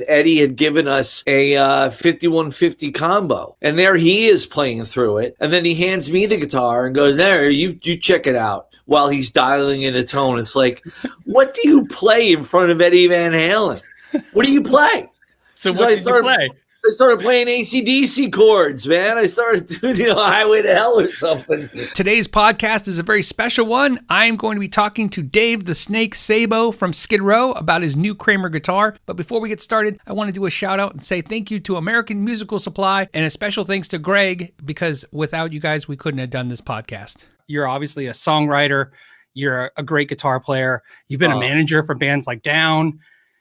Eddie had given us a 5150 combo, and there he is playing through it. And then he hands me the guitar and goes, there, you check it out, while he's dialing in a tone. It's like, what do you play in front of Eddie Van Halen? What do you play? So what did you play? I started playing AC/DC chords, man. I started doing, Highway to Hell or something. Today's podcast is a very special one. I'm going to be talking to Dave the Snake Sabo from Skid Row about his new Kramer guitar. But before we get started, I want to do a shout out and say thank you to American Musical Supply and a special thanks to Greg, because without you guys, we couldn't have done this podcast. You're obviously a songwriter. You're a great guitar player. You've been a manager for bands like Down.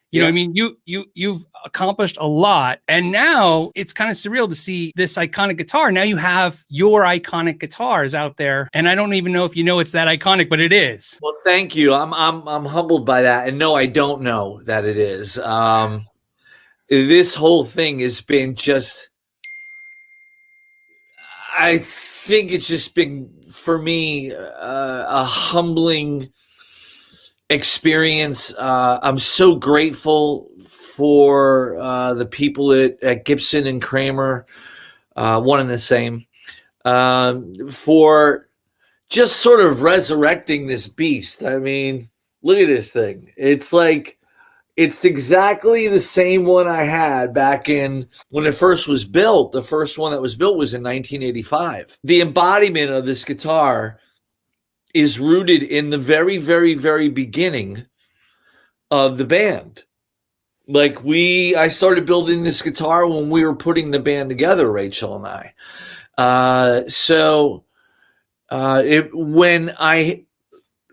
You know what I mean? You've accomplished a lot. And now it's kind of surreal to see this iconic guitar. Now you have your iconic guitars out there. And I don't even know if you know it's that iconic, but it is. Well, thank you. I'm humbled by that. And no, I don't know that it is. This whole thing has been just, I think it's just been, for me, a humbling experience. I'm so grateful for the people at Gibson and Kramer, one and the same, for just sort of resurrecting this beast. I mean, look at this thing. It's like, it's exactly the same one I had back in when it first was built. The first one that was built was in 1985. The embodiment of this guitar is rooted in the very, very, very beginning of the band. Like I started building this guitar when we were putting the band together, Rachel and I. When I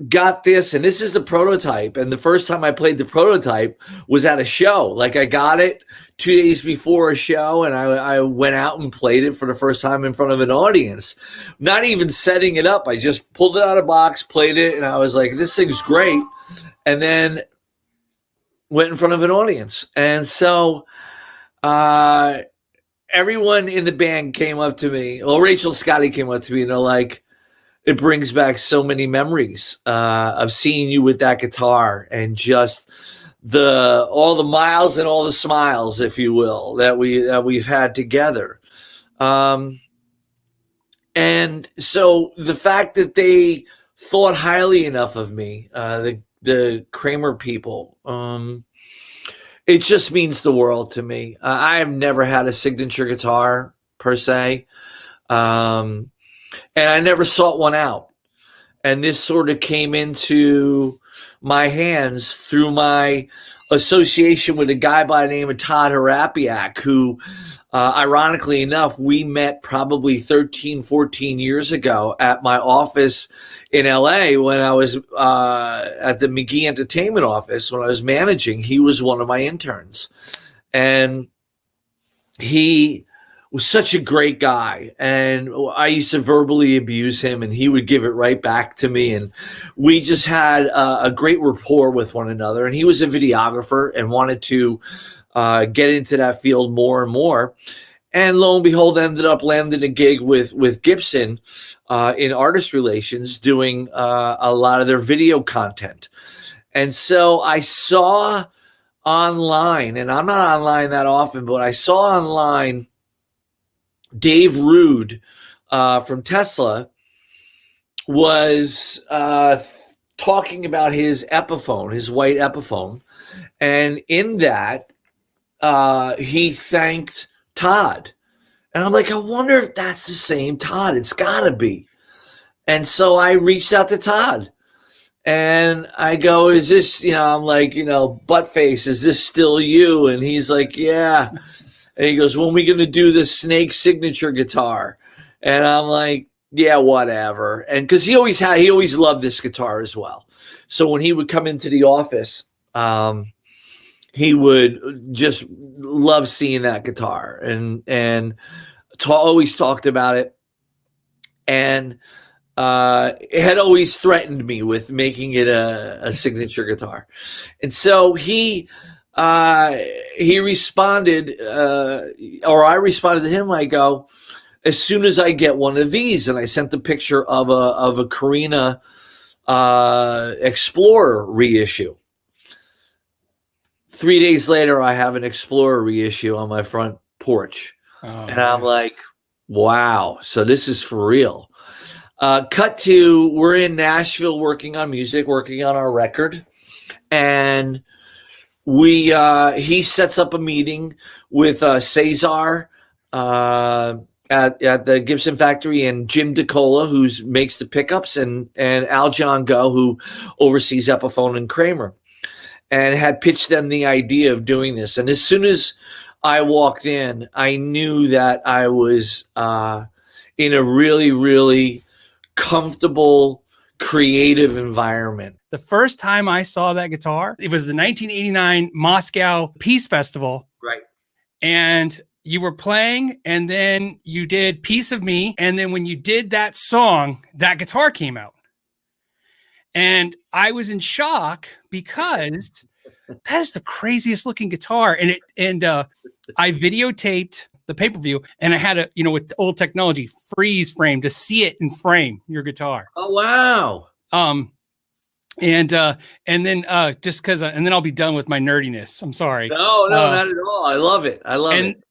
got this, and this is the prototype, and the first time I played the prototype was at a show. Like, I got it 2 days before a show, and I went out and played it for the first time in front of an audience, not even setting it up. I just pulled it out of the box, played it, and I was like, this thing's great. And then went in front of an audience. And so everyone in the band came up to me. Well, Rachel and Scotty came up to me, and they're like, it brings back so many memories of seeing you with that guitar, and just all the miles and all the smiles, if you will, that we've had together. And so the fact that they thought highly enough of me, the Kramer people, it just means the world to me. I have never had a signature guitar per se. And I never sought one out. And this sort of came into my hands through my association with a guy by the name of Todd, who, ironically enough, we met probably 13, 14 years ago at my office in LA when I was at the McGee Entertainment office when I was managing. He was one of my interns. And he was such a great guy, and I used to verbally abuse him, and he would give it right back to me, and we just had a great rapport with one another. And he was a videographer and wanted to get into that field more and more, and lo and behold, ended up landing a gig with Gibson in artist relations, doing a lot of their video content. And so I saw online, and I'm not online that often, but I saw online Dave Rude from Tesla was talking about his Epiphone, his white Epiphone. And in that, he thanked Todd. And I'm like, I wonder if that's the same Todd. It's got to be. And so I reached out to Todd. And I go, is this, I'm like, butt face, is this still you? And he's like, yeah. And he goes, when are we going to do the Snake signature guitar? And I'm like, yeah, whatever. And because he always loved this guitar as well. So when he would come into the office, he would just love seeing that guitar and always talked about it. And it had always threatened me with making it a signature guitar. And so he responded, or I responded to him. I go, as soon as I get one of these, and I sent the picture of a Carina Explorer reissue. 3 days later, I have an Explorer reissue on my front porch. And I'm like, wow, so this is for real. Cut to, we're in Nashville working on music, working on our record. And he sets up a meeting with Cesar at the Gibson factory, and Jim DeCola, who makes the pickups, and Al John Go, who oversees Epiphone and Kramer, and had pitched them the idea of doing this. And as soon as I walked in, I knew that I was in a really, really comfortable, creative environment. The first time I saw that guitar, it was the 1989 Moscow Peace Festival. Right. And you were playing, and then you did Piece of Me. And then when you did that song, that guitar came out. And I was in shock because that is the craziest looking guitar. And I videotaped the pay-per-view, and I had a, with old technology, freeze frame to see it in frame, your guitar. Oh, wow. And then just because, and then I'll be done with my nerdiness. I'm sorry. No, not at all. I love it.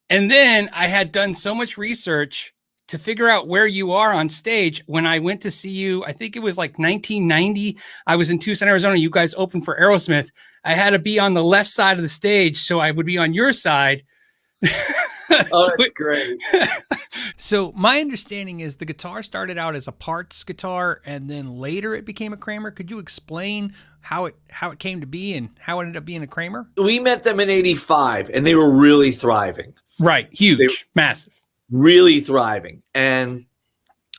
And then I had done so much research to figure out where you are on stage. When I went to see you, I think it was like 1990. I was in Tucson, Arizona. You guys opened for Aerosmith. I had to be on the left side of the stage, so I would be on your side. Oh, that's great. So my understanding is the guitar started out as a parts guitar, and then later it became a Kramer. Could you explain how it came to be and how it ended up being a Kramer? We met them in '85, and they were really thriving. Right. Huge. Massive. Really thriving. And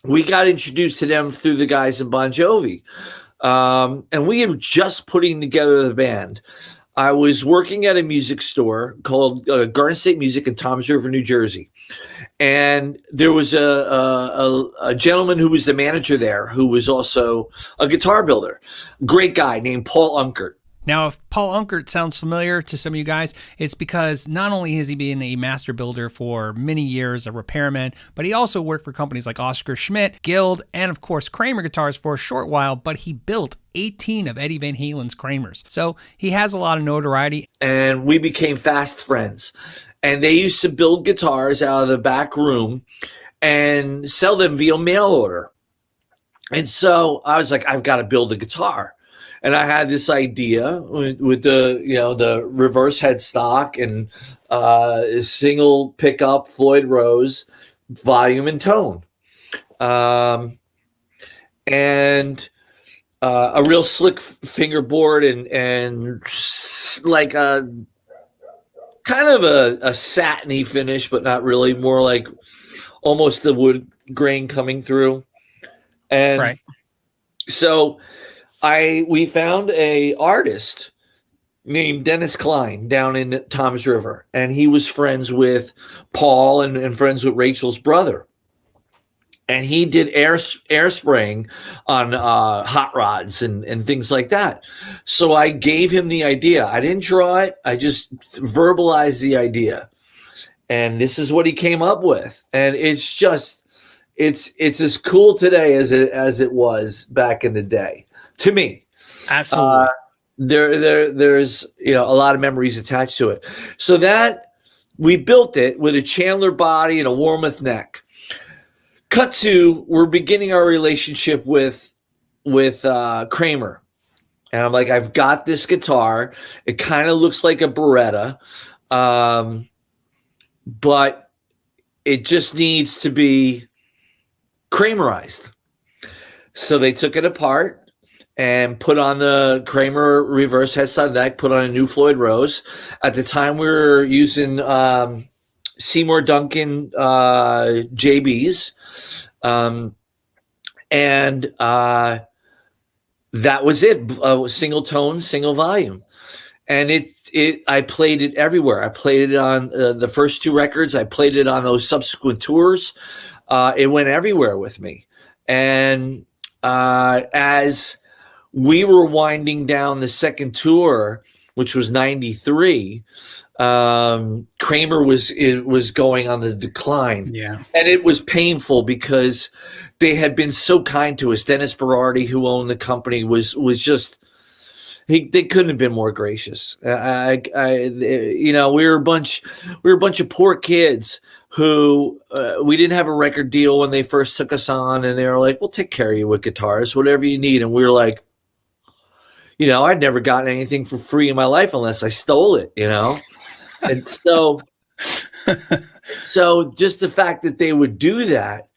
we got introduced to them through the guys in Bon Jovi. And we were just putting together the band. I was working at a music store called Garden State Music in Toms River, New Jersey. And there was a gentleman who was the manager there who was also a guitar builder. Great guy named Paul Unkert. Now, if Paul Unkert sounds familiar to some of you guys, it's because not only has he been a master builder for many years, a repairman, but he also worked for companies like Oscar Schmidt, Guild, and of course Kramer guitars for a short while, but he built 18 of Eddie Van Halen's Kramers. So he has a lot of notoriety. And we became fast friends. And they used to build guitars out of the back room and sell them via mail order. And so I was like, I've got to build a guitar. And I had this idea with the reverse headstock and a single pickup, Floyd Rose, volume and tone, and a real slick fingerboard and like a kind of a satiny finish, but not really, more like almost the wood grain coming through. And right. So we found a artist named Dennis Klein down in Toms River, and he was friends with Paul and friends with Rachel's brother. And he did air spraying on hot rods and things like that. So I gave him the idea. I didn't draw it. I just verbalized the idea. And this is what he came up with. And it's just, it's as cool today as it was back in the day. To me, absolutely. There's a lot of memories attached to it. So that we built it with a Chandler body and a Warmoth neck. Cut to, we're beginning our relationship with Kramer, and I'm like, I've got this guitar. It kind of looks like a Beretta, but it just needs to be Kramerized. So they took it apart and put on the Kramer reverse headstock neck, put on a new Floyd Rose. At the time, we were using Seymour Duncan JBs. And that was it. Single tone, single volume. And I played it everywhere. I played it on the first two records. I played it on those subsequent tours. It went everywhere with me. And as we were winding down the second tour, which was 93, Kramer was going on the decline. Yeah. And it was painful because they had been so kind to us. Dennis Berardi, who owned the company, was just, They couldn't have been more gracious. We were a bunch of poor kids who we didn't have a record deal when they first took us on, and they were like, "We'll take care of you with guitars, whatever you need." And we were like, I'd never gotten anything for free in my life unless I stole it, and so just the fact that they would do that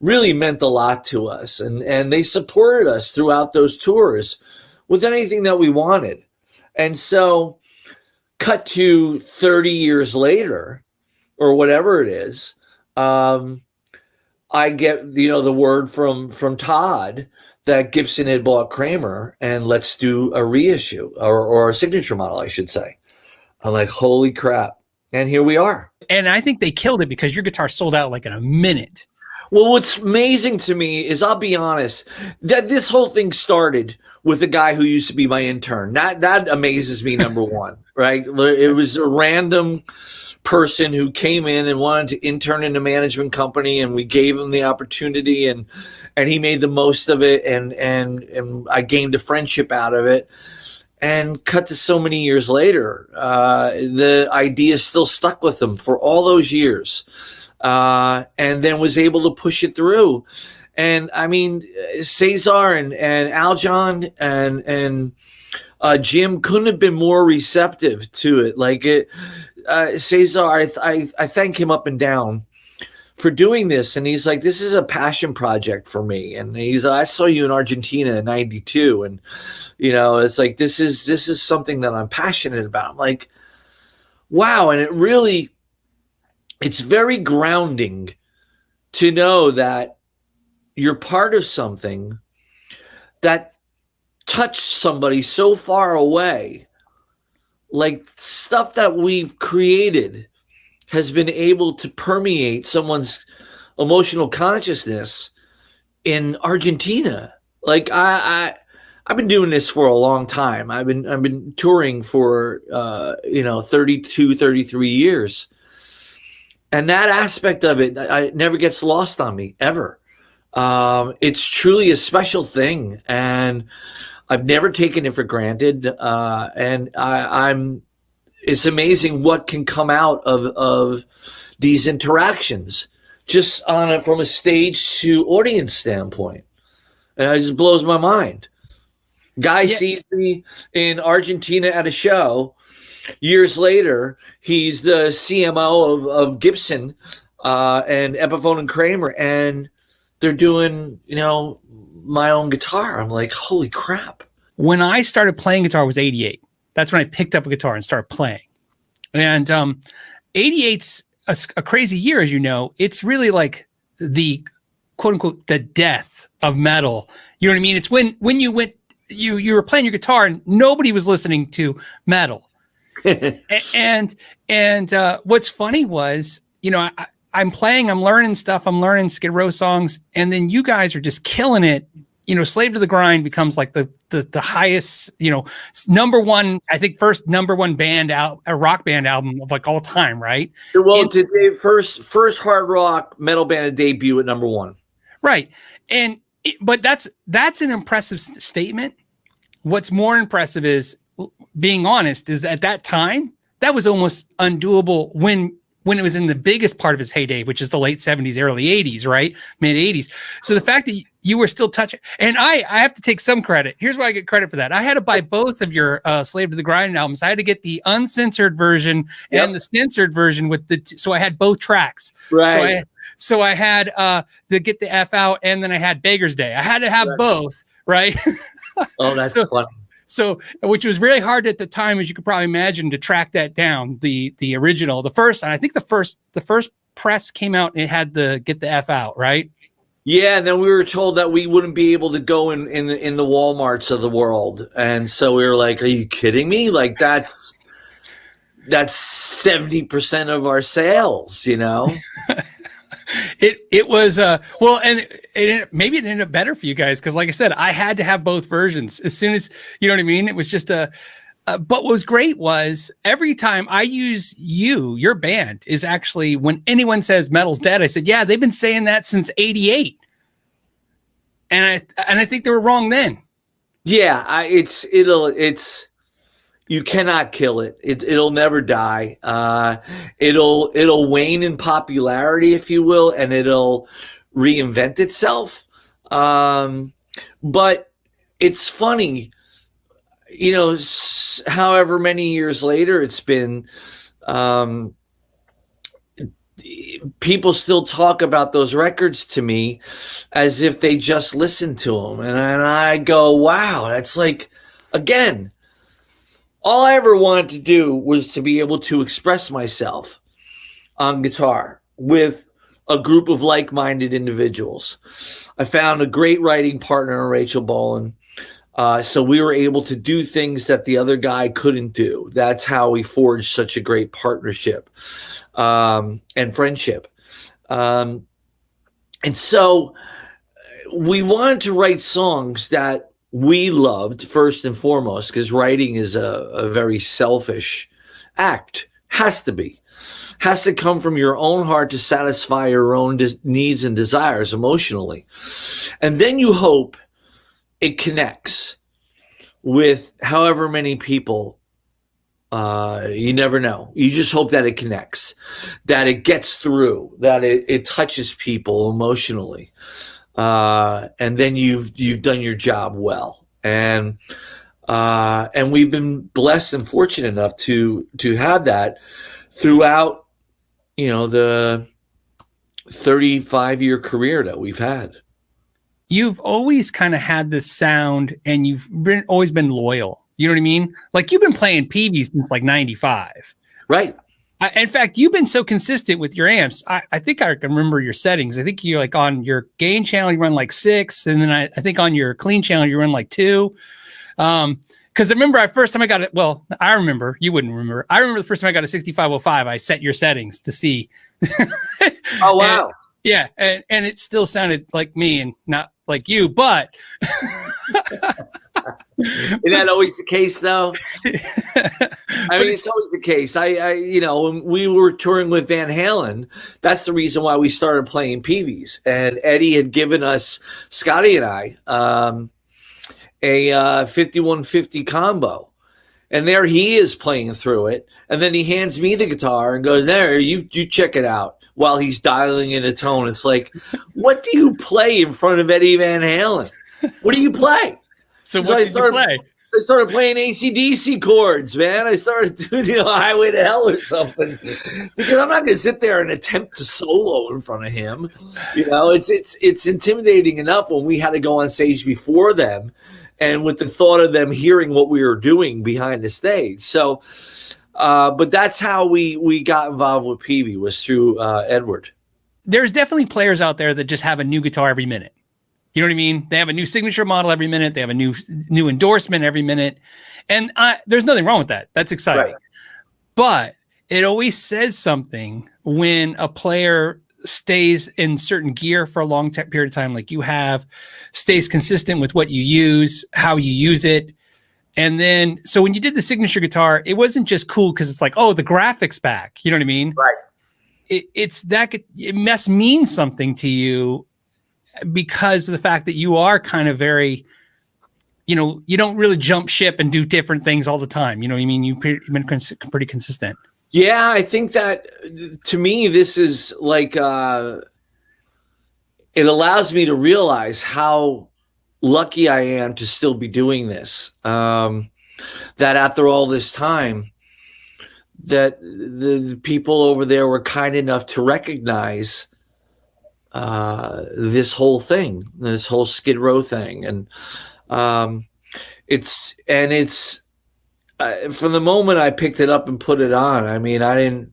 really meant a lot to us, and they supported us throughout those tours with anything that we wanted. And so cut to 30 years later or whatever it is, I get, the word from Todd that Gibson had bought Kramer and let's do a reissue or a signature model, I should say. I'm like, holy crap. And here we are. And I think they killed it because your guitar sold out like in a minute. Well, what's amazing to me is, I'll be honest, that this whole thing started with a guy who used to be my intern. That amazes me, number one, right? It was a random person who came in and wanted to intern in a management company, and we gave him the opportunity, and he made the most of it, and I gained a friendship out of it. And cut to so many years later, the idea still stuck with him for all those years. And then was able to push it through. And I mean, Cesar and Aljon and Jim couldn't have been more receptive to it. Like Cesar, I thank him up and down for doing this. And he's like, this is a passion project for me. And I saw you in Argentina in '92. And, it's like, this is something that I'm passionate about. I'm like, wow. And it's very grounding to know that you're part of something that touched somebody so far away. Like, stuff that we've created has been able to permeate someone's emotional consciousness in Argentina. Like, I've been doing this for a long time. I've been touring for 32, 33 years. And that aspect of it never gets lost on me, ever. It's truly a special thing, and I've never taken it for granted. And it's amazing what can come out of these interactions, just from a stage to audience standpoint. And it just blows my mind. Guy sees me in Argentina at a show. Years later, he's the CMO of Gibson and Epiphone and Kramer, and they're doing, my own guitar. I'm like, holy crap. When I started playing guitar was 88. That's when I picked up a guitar and started playing. And 88's a crazy year, as you know. It's really like the quote unquote the death of metal. You know what I mean? It's when you were playing your guitar and nobody was listening to metal. and what's funny was, I'm playing, I'm learning stuff, I'm learning Skid Row songs, and then you guys are just killing it. Slave to the Grind becomes like the highest, number one, I think first number one band out, a rock band album of like all time, right? Well, the first hard rock metal band to debut at number one. Right. But that's an impressive statement. What's more impressive is, being honest, is at that time, that was almost undoable when it was in the biggest part of its heyday, which is the late 70s, early 80s, right? Mid 80s. So the fact that you were still touching, and I have to take some credit. Here's why I get credit for that. I had to buy both of your Slave to the Grind albums. I had to get the uncensored version and the censored version so I had both tracks. Right. So I had the Get the F Out, and then I had Beggar's Day. I had to have both, right? Oh, that's funny. So, which was really hard at the time, as you could probably imagine, to track that down. The original, the first, and I think the first press came out and it had the Get the F Out, right? Yeah, and then we were told that we wouldn't be able to go in the Walmarts of the world, and so we were like, "Are you kidding me? Like that's 70% of our sales, It was well, and maybe it ended up better for you guys because, like I said, I had to have both versions as soon as what I mean. It was just but what was great was every time I use your band is actually when anyone says metal's dead, I said, yeah, they've been saying that since '88, and I think they were wrong then. Yeah, you cannot kill it. It'll never die. It'll wane in popularity, if you will, and it'll reinvent itself. But it's funny, however many years later it's been, people still talk about those records to me as if they just listened to them. And I go, wow, that's like, again, all I ever wanted to do was to be able to express myself on guitar with a group of like-minded individuals. I found a great writing partner in Rachel Bolan. So we were able to do things that the other guy couldn't do. That's how we forged such a great partnership and friendship. And so we wanted to write songs that we loved first and foremost, because writing is a very selfish act. Has to come from your own heart to satisfy your own needs and desires emotionally. And then you hope it connects with however many people. You never know. You just hope that it connects, that it gets through, that it touches people emotionally. And then you've done your job well. And we've been blessed and fortunate enough to have that throughout, the 35-year career that we've had. You've always kind of had this sound, and you've always been loyal. You know what I mean? Like, you've been playing Peavey since like 95. Right. In fact, you've been so consistent with your amps. I think I can remember your settings. I think you, like, on your gain channel, you run like 6. And then I think on your clean channel, you run like 2. Because I remember first time I got it. Well, I remember, you wouldn't remember. I remember the first time I got a 6505, I set your settings to see. Oh, wow. Yeah. And it still sounded like me and not like you, but isn't that always the case, though? I mean, it's always the case. When we were touring with Van Halen, that's the reason why we started playing Peaveys. And Eddie had given us, Scotty and I, a 5150 combo. And there he is playing through it. And then he hands me the guitar and goes, there, you check it out, while he's dialing in a tone. It's like, what do you play in front of Eddie Van Halen? What do you play? So what did you play? I started playing AC/DC chords, man. I started doing, Highway to Hell or something, because I'm not going to sit there and attempt to solo in front of him. It's intimidating enough when we had to go on stage before them, and with the thought of them hearing what we were doing behind the stage. So, but that's how we got involved with Peavey, was through Edward. There's definitely players out there that just have a new guitar every minute. You know what I mean? They have a new signature model every minute. They have a new endorsement every minute. And there's nothing wrong with that. That's exciting. Right. But it always says something when a player stays in certain gear for a long period of time, like you have, stays consistent with what you use, how you use it. And then, so when you did the signature guitar, it wasn't just cool because it's like, oh, the graphics back. You know what I mean? Right. It must mean something to you, because of the fact that you are kind of very, you don't really jump ship and do different things all the time. You know what I mean? You've been pretty consistent. Yeah, I think that, to me, this is like, it allows me to realize how lucky I am to still be doing this. That after all this time, that the people over there were kind enough to recognize this whole thing, this whole Skid Row thing. And it's from the moment I picked it up and put it on, I mean, I didn't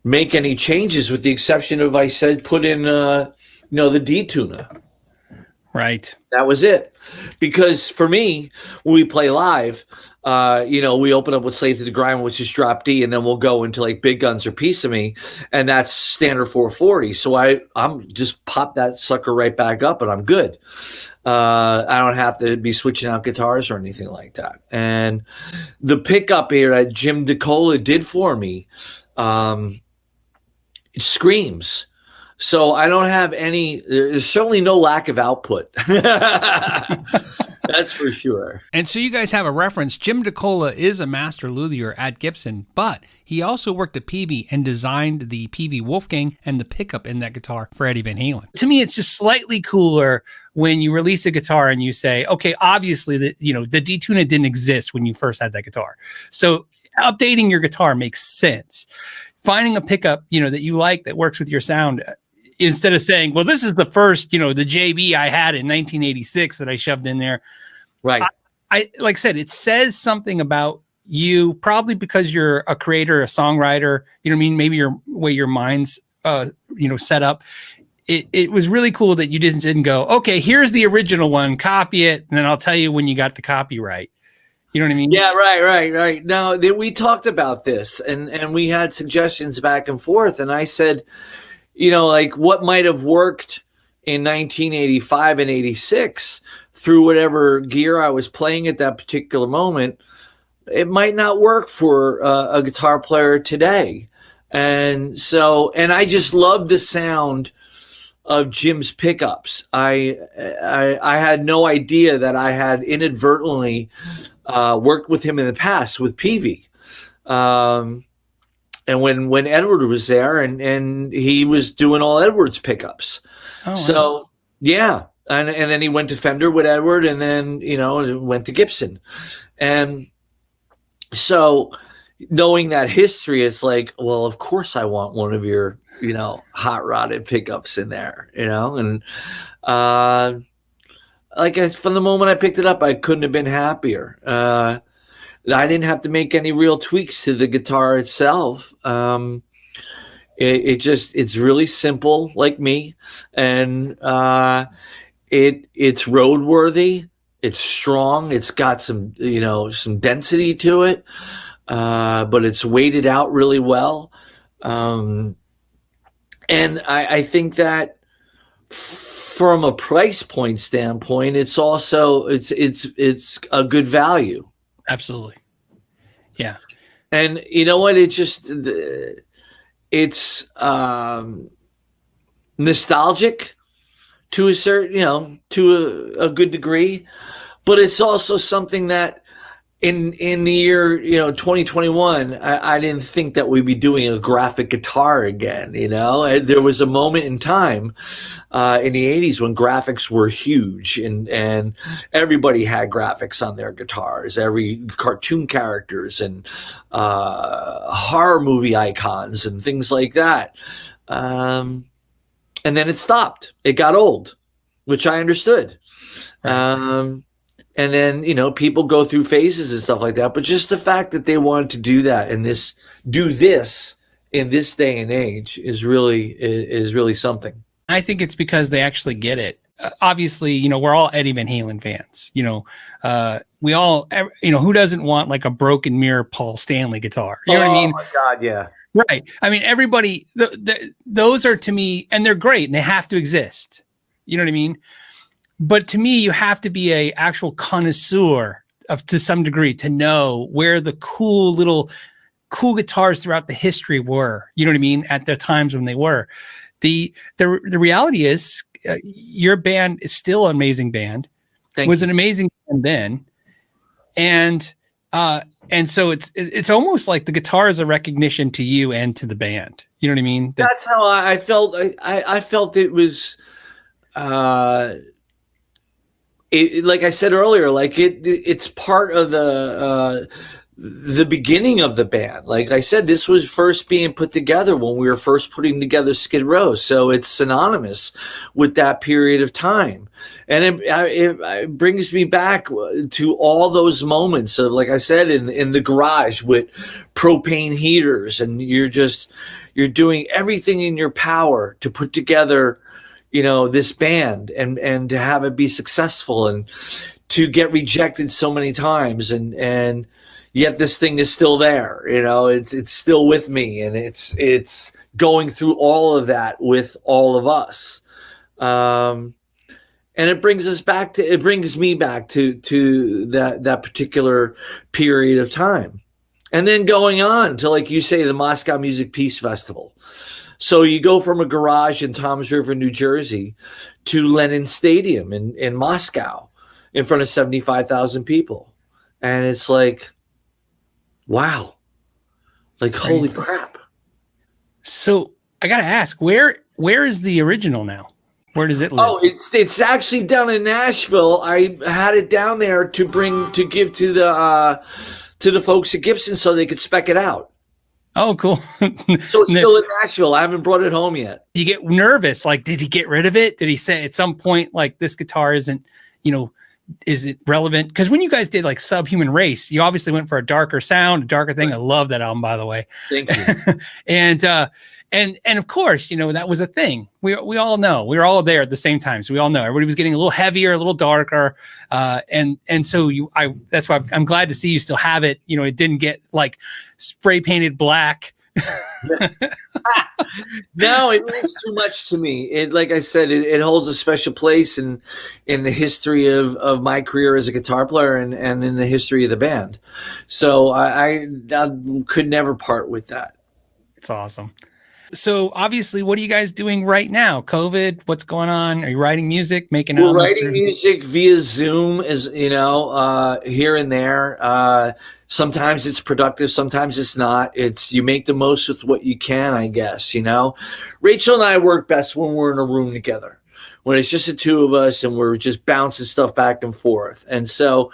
make any changes with the exception of, I said, put in, the D-tuner. Right. That was it. Because for me, when we play live, we open up with Slave to the Grind, which is drop D, and then we'll go into like Big Guns or Piece of Me, and that's standard 440. So I'm just pop that sucker right back up, and I'm good. I don't have to be switching out guitars or anything like that. And the pickup here that Jim DeCola did for me, it screams. So I don't have there's certainly no lack of output. That's for sure. And so you guys have a reference. Jim DeCola is a master luthier at Gibson, but he also worked at Peavey and designed the Peavey Wolfgang and the pickup in that guitar for Eddie Van Halen. To me, it's just slightly cooler when you release a guitar and you say, okay, obviously the detuna didn't exist when you first had that guitar. So updating your guitar makes sense. Finding a pickup, that you like that works with your sound, instead of saying, well, this is the first, the JB I had in 1986 that I shoved in there. Right. I like I said, it says something about you, probably because you're a creator, a songwriter, maybe your way your mind's, set up. It was really cool that you didn't go, okay, here's the original one, copy it, and then I'll tell you when you got the copyright. You know what I mean? Yeah, right. Now, we talked about this, and we had suggestions back and forth, and I said, like what might have worked in 1985 and 86 through whatever gear I was playing at that particular moment, it might not work for a guitar player today. And I just love the sound of Jim's pickups. I had no idea that I had inadvertently worked with him in the past with Peavey. And when Edward was there and he was doing all Edward's pickups. Oh, so wow. Yeah. And then he went to Fender with Edward and then, went to Gibson. And so knowing that history, it's like, well, of course I want one of your, hot rodded pickups in there, and from the moment I picked it up, I couldn't have been happier. I didn't have to make any real tweaks to the guitar itself. It's really simple, like me, and it's roadworthy. It's strong. It's got some density to it, but it's weighted out really well. And I think that from a price point standpoint, it's also it's a good value. Absolutely. Yeah. And you know what? It's nostalgic to a certain, to a good degree, but it's also something that in the year, 2021, I didn't think that we'd be doing a graphic guitar again. There was a moment in time in the 80s when graphics were huge and everybody had graphics on their guitars, every cartoon characters and horror movie icons and things like that. And then it stopped. It got old, which I understood. And then, people go through phases and stuff like that. But just the fact that they wanted to do that and do this in this day and age is really something. I think it's because they actually get it. Obviously, we're all Eddie Van Halen fans. We all, who doesn't want like a broken mirror Paul Stanley guitar? You know what I mean? Oh my God, yeah. Right. I mean, everybody, those are to me, and they're great and they have to exist. You know what I mean? But to me, you have to be a actual connoisseur to some degree to know where the cool guitars throughout the history were. You know what I mean? At the times when they were. The reality is, your band is still an amazing band. Was an amazing band then, and so it's almost like the guitar is a recognition to you and to the band. You know what I mean? That's how I felt. I felt it was. Like I said earlier, like it's part of the beginning of the band. Like I said, this was first being put together when we were first putting together Skid Row, so it's synonymous with that period of time, and it brings me back to all those moments of, like I said, in the garage with propane heaters, and you're doing everything in your power to put together this band and to have it be successful and to get rejected so many times. And yet this thing is still there, it's still with me. And it's going through all of that with all of us. And it brings me back to that particular period of time. And then going on to, like you say, the Moscow Music Peace Festival. So you go from a garage in Toms River, New Jersey, to Lenin Stadium in Moscow. in front of 75,000 people. And it's like, wow, like, holy crap. So I got to ask, where is the original now? Where does it live? Oh, it's actually down in Nashville. I had it down there to give to the folks at Gibson so they could spec it out. Oh, cool. So it's still in Nashville. I haven't brought it home yet. You get nervous. Like, did he get rid of it? Did he say at some point, like, this guitar isn't, is it relevant? Because when you guys did like Subhuman Race, you obviously went for a darker sound, a darker thing. Right. I love that album, by the way. Thank you. And of course, that was a thing. We all know. We were all there at the same time, so we all know everybody was getting a little heavier, a little darker, and so that's why I'm glad to see you still have it. It didn't get like spray painted black. No, it means too much to me. It, like I said, it holds a special place in the history of my career as a guitar player and in the history of the band. So I could never part with that. It's awesome. So obviously, what are you guys doing right now? COVID, what's going on? Are you writing music, making albums? We're writing music via Zoom, here and there. Sometimes it's productive, sometimes it's not. You make the most with what you can, I guess. Rachel and I work best when we're in a room together, when it's just the two of us and we're just bouncing stuff back and forth. And so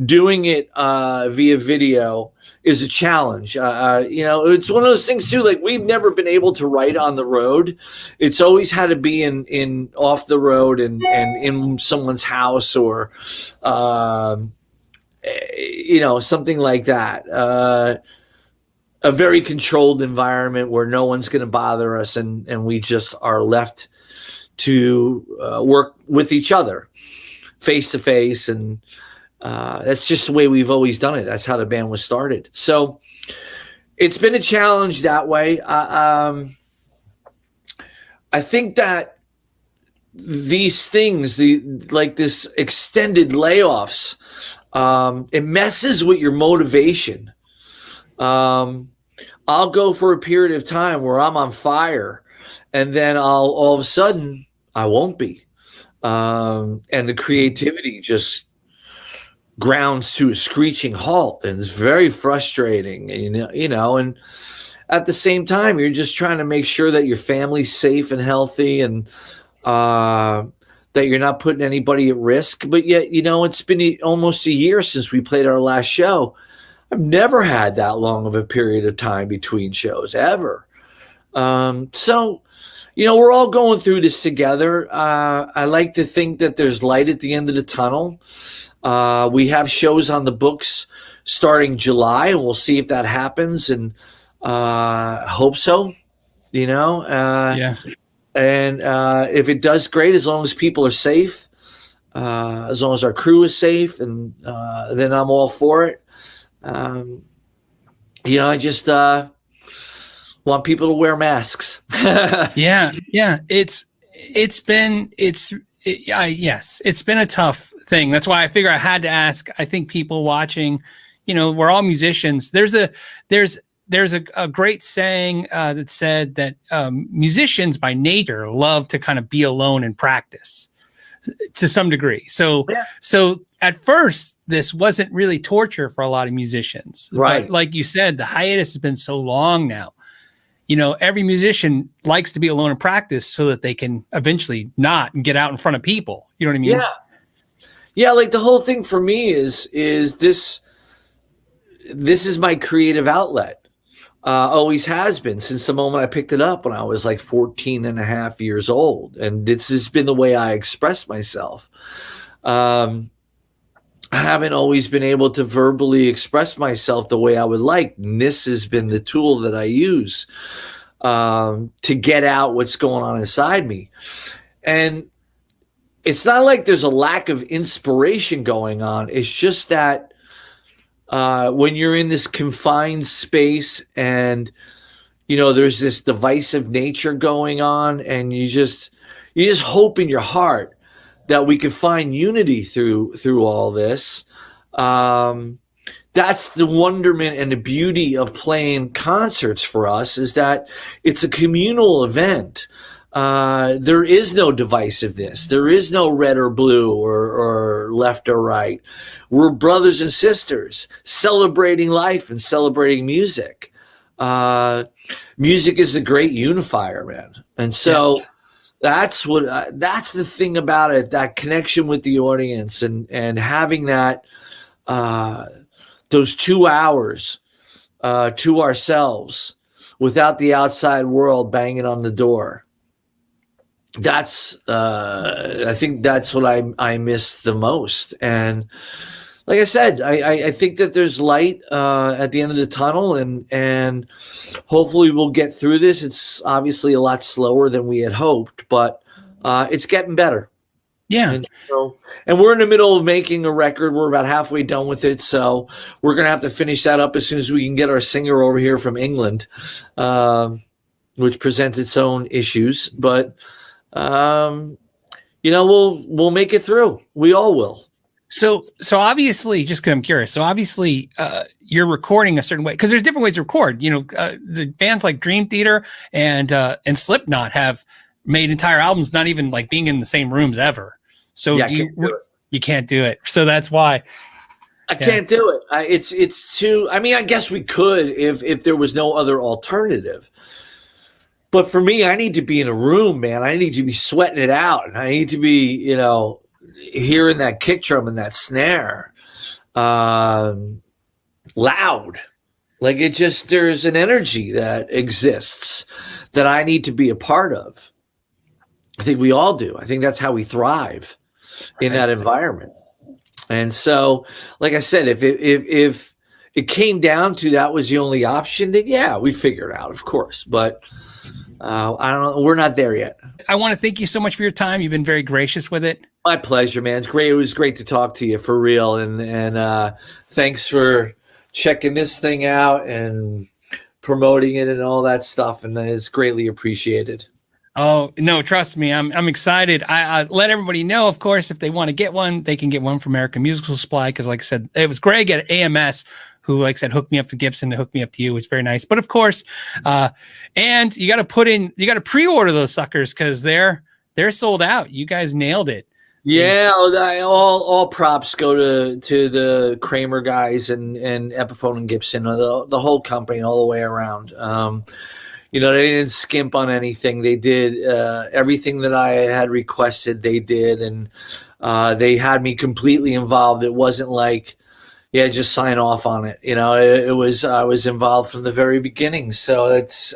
doing it via video is a challenge. It's one of those things too, like we've never been able to write on the road. It's always had to be in off the road and in someone's house or, something like that. A very controlled environment where no one's going to bother us and we just are left to work with each other face to face. And that's just the way we've always done it. That's how the band was started. So it's been a challenge that way. I think that these things, like this extended layoffs, it messes with your motivation. I'll go for a period of time where I'm on fire, and then all of a sudden I won't be. And the creativity just grounds to a screeching halt, and it's very frustrating. And at the same time, you're just trying to make sure that your family's safe and healthy, and that you're not putting anybody at risk. But yet, it's been almost a year since we played our last show. I've never had that long of a period of time between shows ever. So, we're all going through this together. I like to think that there's light at the end of the tunnel. We have shows on the books starting July, and we'll see if that happens, and hope so, Yeah. And if it does, great, as long as people are safe, as long as our crew is safe, and then I'm all for it. I just want people to wear masks. Yeah. It's been a tough thing. That's why I figure I had to ask. I think people watching, we're all musicians. There's a great saying that said that musicians by nature love to kind of be alone and practice to some degree. So at first, this wasn't really torture for a lot of musicians. Right. But like you said, the hiatus has been so long now. Every musician likes to be alone in practice so that they can eventually not and get out in front of people. You know what I mean? Yeah. Yeah. Like the whole thing for me is this is my creative outlet. Always has been since the moment I picked it up when I was like 14 and a half years old. And this has been the way I express myself. I haven't always been able to verbally express myself the way I would like. And this has been the tool that I use to get out what's going on inside me. And it's not like there's a lack of inspiration going on. It's just that when you're in this confined space and, there's this divisive nature going on, and you just hope in your heart that we could find unity through all this. That's the wonderment and the beauty of playing concerts for us, is that it's a communal event. there is no divisiveness. There is no red or blue or left or right. We're brothers and sisters celebrating life and celebrating music. Music is a great unifier, man. And so that's the thing about it, that connection with the audience and having that, those 2 hours to ourselves without the outside world banging on the door. That's I think that's what I miss the most. And like I said, I think that there's light at the end of the tunnel, and hopefully we'll get through this. It's obviously a lot slower than we had hoped, but it's getting better. Yeah. And we're in the middle of making a record. We're about halfway done with it, so we're gonna have to finish that up as soon as we can get our singer over here from England, which presents its own issues. But we'll make it through. We all will. So obviously, just because I'm curious, so obviously you're recording a certain way, because there's different ways to record. The bands like Dream Theater and Slipknot have made entire albums not even like being in the same rooms ever. So you can't do it. So that's why I can't do it. It's too. I mean, I guess we could if there was no other alternative. But for me, I need to be in a room, man. I need to be sweating it out, and I need to be, hearing that kick drum and that snare, loud. Like there's an energy that exists that I need to be a part of. I think we all do. I think that's how we thrive in that environment. And so, like I said, if it came down to that was the only option, then yeah, we'd figure it out, of course. But I don't know. We're not there yet. I want to thank you so much for your time. You've been very gracious with it. My pleasure, man. It's great. It was great to talk to you, for real. And thanks for checking this thing out and promoting it and all that stuff. And it's greatly appreciated. Oh, no, trust me. I'm excited. I let everybody know, of course, if they want to get one, they can get one from American Musical Supply. Because like I said, it was Greg at AMS who, like I said, hooked me up to Gibson to hook me up to you. It's very nice. But of course, and you got to pre-order those suckers because they're sold out. You guys nailed it. Yeah, all props go to the Kramer guys and Epiphone and Gibson, the whole company all the way around. They didn't skimp on anything. They did everything that I had requested. They did, and they had me completely involved. It wasn't like, yeah, just sign off on it. It was I was involved from the very beginning. So this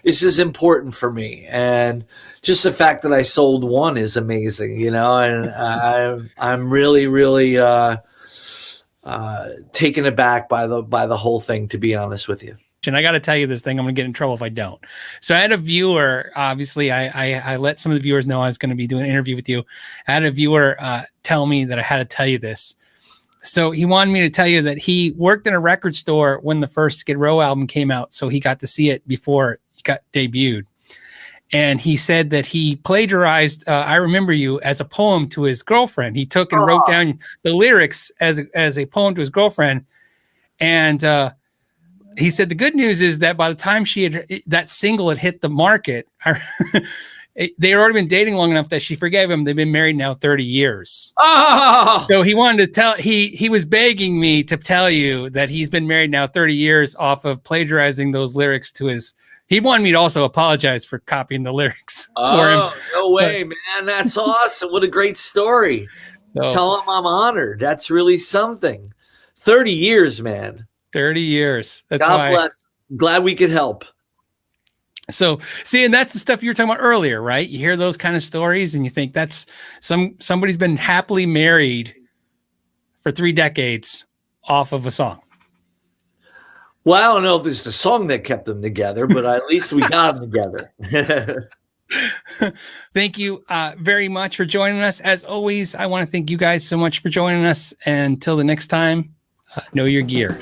is important for me, and just the fact that I sold one is amazing. And I'm really, really taken aback by the whole thing, to be honest with you. And I got to tell you this thing, I'm going to get in trouble if I don't. So I had a viewer, obviously I let some of the viewers know I was going to be doing an interview with you. I had a viewer tell me that I had to tell you this. So he wanted me to tell you that he worked in a record store when the first Skid Row album came out. So he got to see it before it got debuted. And he said that he plagiarized I Remember You as a poem to his girlfriend. He took and wrote down the lyrics as a poem to his girlfriend. And he said the good news is that by the time that single had hit the market, they had already been dating long enough that she forgave him. They've been married now 30 years. Oh! So he wanted to tell, he was begging me to tell you that he's been married now 30 years off of plagiarizing those lyrics to he wanted me to also apologize for copying the lyrics for him. No way, man. That's awesome. What a great story. So, tell him I'm honored. That's really something. 30 years, man. 30 years. That's God bless. Glad we could help. So, see, and that's the stuff you were talking about earlier, right? You hear those kind of stories and you think that's somebody's been happily married for 3 decades off of a song. Well, I don't know if it's the song that kept them together, but at least we got them together. Thank you very much for joining us. As always, I want to thank you guys so much for joining us. And until the next time, know your gear.